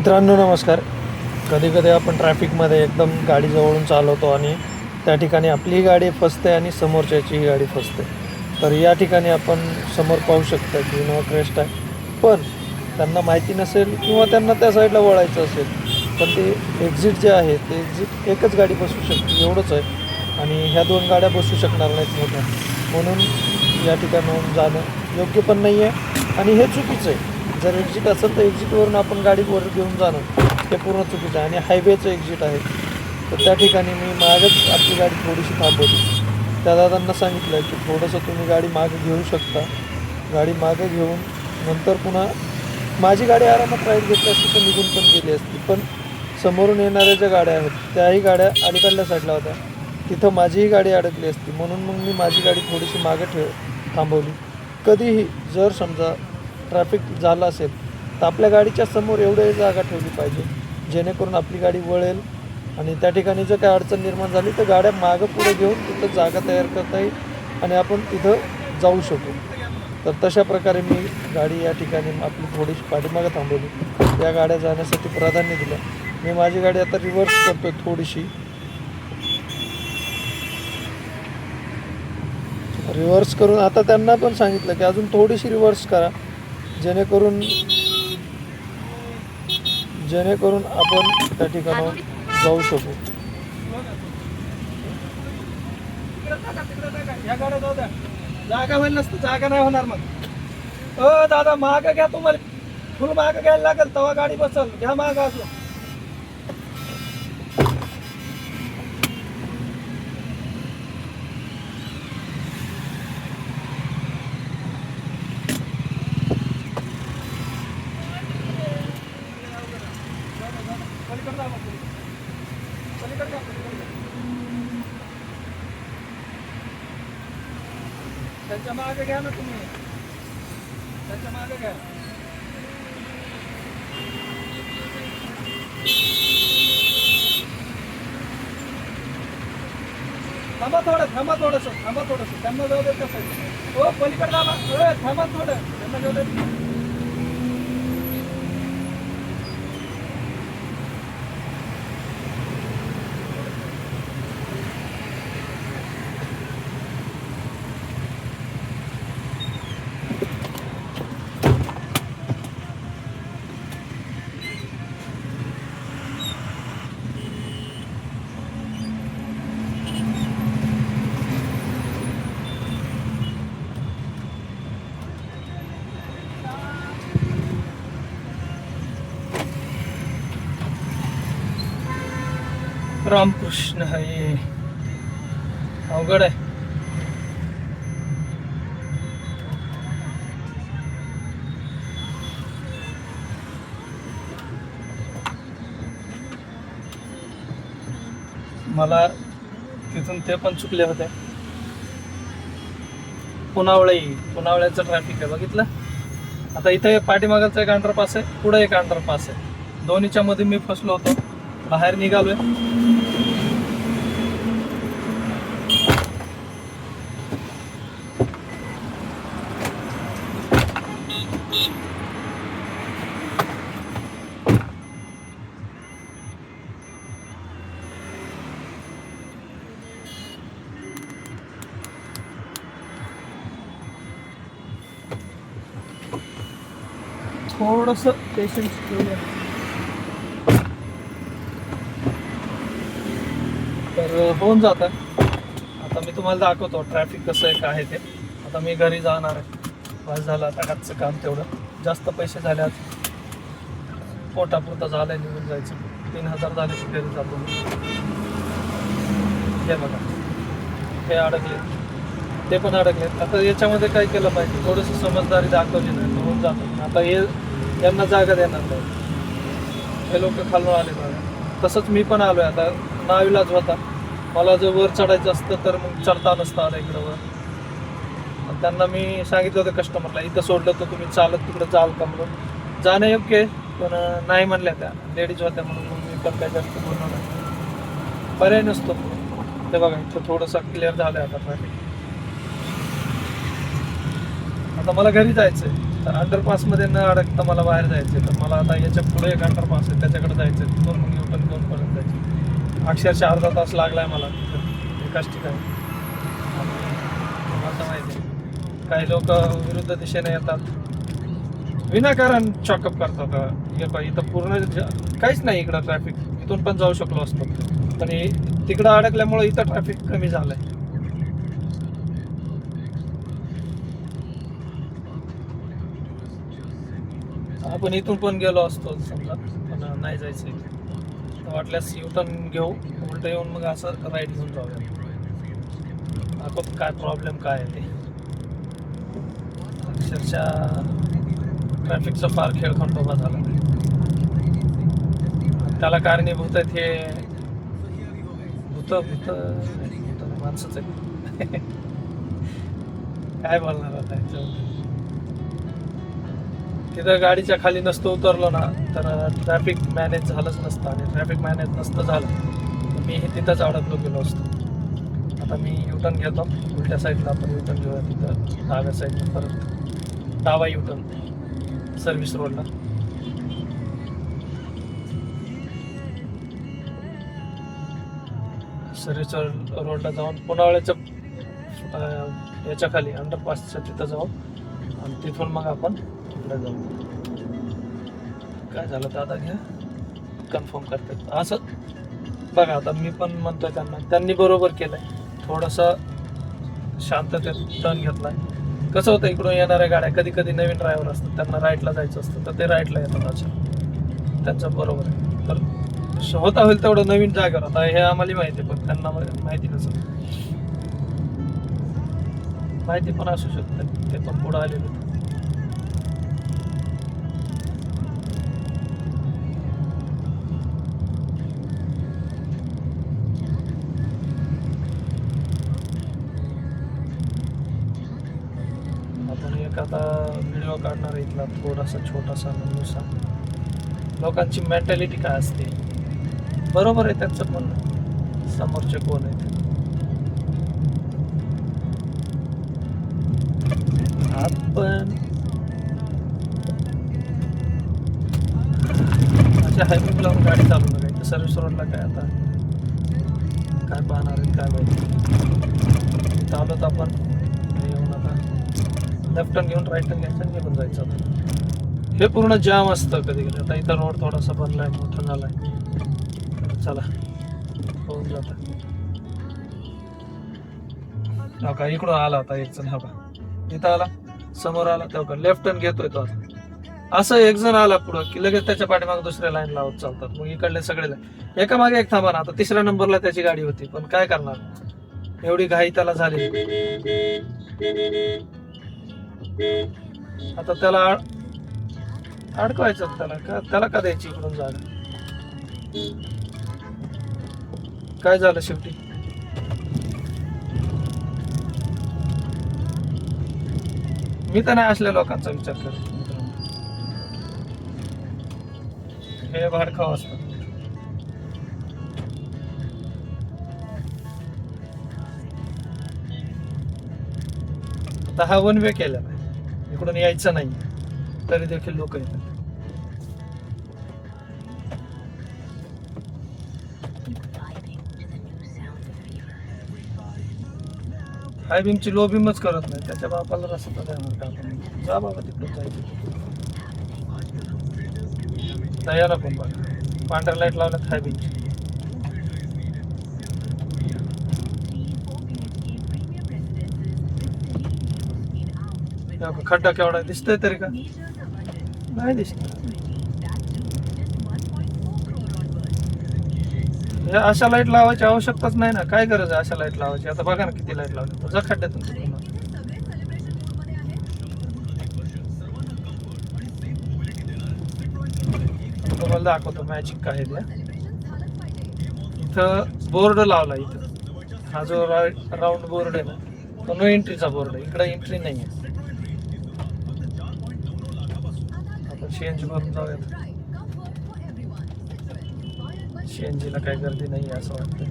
मित्रांनो नमस्कार. कधी कधी आपण ट्रॅफिकमध्ये एकदम गाडी जवळून चालवतो आणि त्या ठिकाणी आपली गाडी फसते आणि समोरच्याची गाडी फसते. तर या ठिकाणी आपण समोर पाहू शकता की इनोवा क्रेस्ट आहे, पण त्यांना माहिती नसेल किंवा त्यांना त्या साईडला वळायचं असेल, पण ते एक्झिट जे आहे ते एक्झिट एकच गाडी बसू शकते एवढंच आहे आणि ह्या दोन गाड्या बसू शकणार नाहीत मोठ्या. म्हणून या ठिकाणाहून जाणं योग्य पण नाही आहे आणि हे चुकीचं आहे. जर एक्झिट असेल तर एक्झिटवरून आपण गाडी वर घेऊन जाणं हे पूर्ण चुकीचं आहे आणि हायवेचं एक्झिट आहे. तर त्या ठिकाणी मी मागच आपली गाडी थोडीशी थांबवली. त्या दादांना सांगितलं की थोडंसं तुम्ही गाडी मागे घेऊ शकता. गाडी मागे घेऊन नंतर पुन्हा माझी गाडी आरामात राईड घेतली असती तर निघून पण गेली असती, पण समोरून येणाऱ्या ज्या गाड्या आहेत त्याही गाड्या अलीकडल्या साईडला होत्या, तिथं माझीही गाडी अडकली असती. म्हणून मग मी माझी गाडी थोडीशी मागे थांबवली. कधीही जर समजा ट्रॅफिक झालं असेल तर आपल्या गाडीच्या समोर एवढी जागा ठेवली पाहिजे जेणेकरून आपली गाडी वळेल आणि त्या ठिकाणी जर काही अडचण निर्माण झाली तर गाड्या मागं पुढे घेऊन तिथं जागा तयार करता येईल आणि आपण तिथं जाऊ शकू. तर तशा प्रकारे मी गाडी या ठिकाणी आपली थोडीशी पाठीमागं थांबवली. या गाड्या जाण्यासाठी प्राधान्य दिलं. मी माझी गाडी आता रिव्हर्स करतो थोडीशी. रिव्हर्स करून आता त्यांना पण सांगितलं की अजून थोडीशी रिव्हर्स करा जेणेकरून आपण त्या ठिकाणावर जाऊ शकू. जागा होईल नसतं, जागा नाही होणार मग. दादा मागं घ्या, तुम्हाला फुल मागं घ्यायला लागेल तेव्हा गाडी बसल. घ्या मागं असं. त्यांच्या मागे घ्या ना तुम्ही, त्यांच्या मागे घ्या. थांबा थोडंसं त्यांना जाऊ देत कसं. हो पलीकडे दाबा. थांबा थोडं, त्यांना जाऊ देत. रामकृष्ण हरी. अवघड आहे. मला तिथून ते पण चुकले होते. पुनावळ्याचं ट्रॅफिक आहे बघितलं. आता इथे पाठीमागाचा एक अंडरपास आहे, पुढे एक अंडरपास आहे. दोन्हीच्या मध्ये मी फसलो होतो. बाहेर निघालोय. थोडस पेशन्स ठेवूया. तर होऊन जातं. आता मी तुम्हाला दाखवतो ट्रॅफिक कसं आहे काय ते. आता मी घरी जाणार आहे. बस झालं आता आजचं काम तेवढं. जास्त पैसे झाले आज, पोटापुरता झालंय, निघून जायचं. 3000 झाले की घरी जातो. हे बघा, हे अडकले, ते पण अडकले. आता याच्यामध्ये काय केलं पाहिजे, थोडीशी समजदारी दाखवली नाही तर होऊन जातं. आता हे यांना जागा देणार नाही. हे लोक खालून आले बघा. तसंच मी पण आलोय. आता नाविलाज होता. मला जर वर चढायचं असतं तर मग चढता नसतं आलं इकडं वर. त्यांना मी सांगितलं होतं कस्टमरला, इथं सोडलं तर तुम्ही चालत तिकडं जाल का म्हणून. जाणं योग्य आहे, पण नाही म्हणल्या त्या लेडीज होत्या म्हणून मग मी पण काय जास्त बोललो नाही. पर्याय नसतो. ते बघा इथं थोडंसं क्लिअर झालं आता ट्रॅफिक. आता मला घरी जायचं आहे. तर अंडरपासमध्ये न अडकता मला बाहेर जायचं तर मला आता याच्या पुढे एक अंडरपास आहे त्याच्याकडे जायचं आहे, तिथून मग युटर्न घेऊन परत जायचं. अक्षरशः अर्धा तास लागलाय मला तिथं एकाच ठिकाणी. आणि तुम्हाला तर माहिती आहे, काही लोक विरुद्ध दिशेने येतात, विनाकारण चॉकअप करतात. हे पहा इथं पूर्ण काहीच नाही इकडं ट्रॅफिक, इथून पण जाऊ शकलो असतो, पण तिकडं अडकल्यामुळे इथं ट्रॅफिक कमी झालंय. आपण इथून पण गेलो असतो समजा, पण नाही जायचं तर वाटल्यास युटर्न घेऊ, उलट येऊन मग असं राईट घेऊन जाऊया. आपण काय प्रॉब्लेम काय आहे ते, अक्षरशः ट्रॅफिकचा फार खेळखंडोबा झाला. त्याला कारणीभूत आहेत हे भूत माणसंच आहे. काय बोलणार आता याच्यावर. तिथं गाडीच्या खाली नसतं उतरलो ना तर ट्रॅफिक मॅनेज झालंच नसतं, आणि ट्रॅफिक मॅनेज नसतं झालं तर मी हे तिथंच अडकलो गेलो असतो. आता मी युटर्न घेतो उलट्या साईडला, आपण युटर्न घेऊया तिथं डाव्या साईडला, परत डावा युटर्न सर्व्हिस रोडला. सर्व्हिस रोडला जाऊन पुनावळ्याच्या याच्या खाली अंडरपासच्या तिथं जाऊ, आणि तिथून मग आपण पुढे जाऊ. काय झालं दादा घ्या कन्फर्म करतात असं बघा. आता मी पण म्हणतोय त्यांनी बरोबर केलंय, थोडंसं शांततेत टर्न घेतलाय. कसं होतं इकडून येणाऱ्या गाड्या कधी कधी नवीन ड्रायव्हर असतात, त्यांना राईटला जायचं असतं तर ते राईटला येतात. अच्छा त्यांचं बरोबर आहे, तर होता होईल तेवढं नवीन जागेवर. आता हे आम्हाला माहिती आहे, पण त्यांना माहिती नसेल, माहिती पण असू शकते, ते पण पुढे आलेले. आपण एक आता व्हिडिओ काढणार आहे इथला थोडासा छोटासा नुसा. लोकांची मेंटॅलिटी काय असते, बरोबर आहे त्यांचं म्हणणं, समोरचे कोण आहेत आपण माझ्या हायवे लावून गाडी चालू नका. इथं सर्व्हिस रोडला काय आता काय पाहणार आहेत काय माहिती. इथं आलो तर आपण येऊन आता लेफ्ट टर्न घेऊन राईट टर्न घ्यायचं आणि निघून जायचं. आता हे पूर्ण जाम असतं कधी कधी. आता इथं रोड थोडासा बनलाय, मोठा झालाय, चला होऊन जातं. हो का इकडून आला होता एक जण, हो का इथं आला समोर आला तेव्हा लेफ्ट टर्न घेतोय तो. आता असं एक जण आला पुढं की लगेच त्याच्या पाठीमागे दुसऱ्या लाईन लावत चालतात, मग इकडले सगळे एका मागे एक थांबा ना. आता तिसऱ्या नंबरला त्याची गाडी होती, पण काय करणार, एवढी घाई त्याला झाली. आता त्याला अडकवायचं, त्याला का द्यायची इकडून जागा. काय झालं शेवटी, मी तर नाही असल्या लोकांचा विचार करत. हे भाडखाव असतं. आता हा वन वे केला नाही, इकडून यायचं नाही तरी देखील लोक येतात. हाय बीमची लो बीमच करत नाही, त्याच्या बापाला रस्ता देणार का आपण. जा बाबा तिकडून जायचं. तयार पण बघा पांढऱ्या लाईट लावल्यात हाय बीमची. खड्डा केवढा दिसतोय तरी का, नाही दिसत. अशा लाईट लावायची आवश्यकताच नाही ना, काय गरज आहे अशा लाईट लावायची. आता बघा ना किती लाईट लावली, तुझ्या खड्ड्यातून तुम्हाला दाखवतो मॅजिक काय द्या. इथं बोर्ड लावला, इथं हा जो राऊंड बोर्ड आहे ना तो नो एंट्रीचा बोर्ड आहे, इकडे एंट्री नाही आहे. आपण सीएनजी भरून जाऊया. सीएनजीला काही गर्दी नाही आहे असं वाटतं.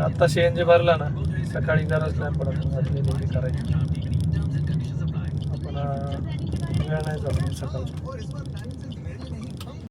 आता CNG भरला ना सकाळी गरज नाही पडत मग आपली ड्युटी करायची. आपण वेळ नाही जात सकाळी.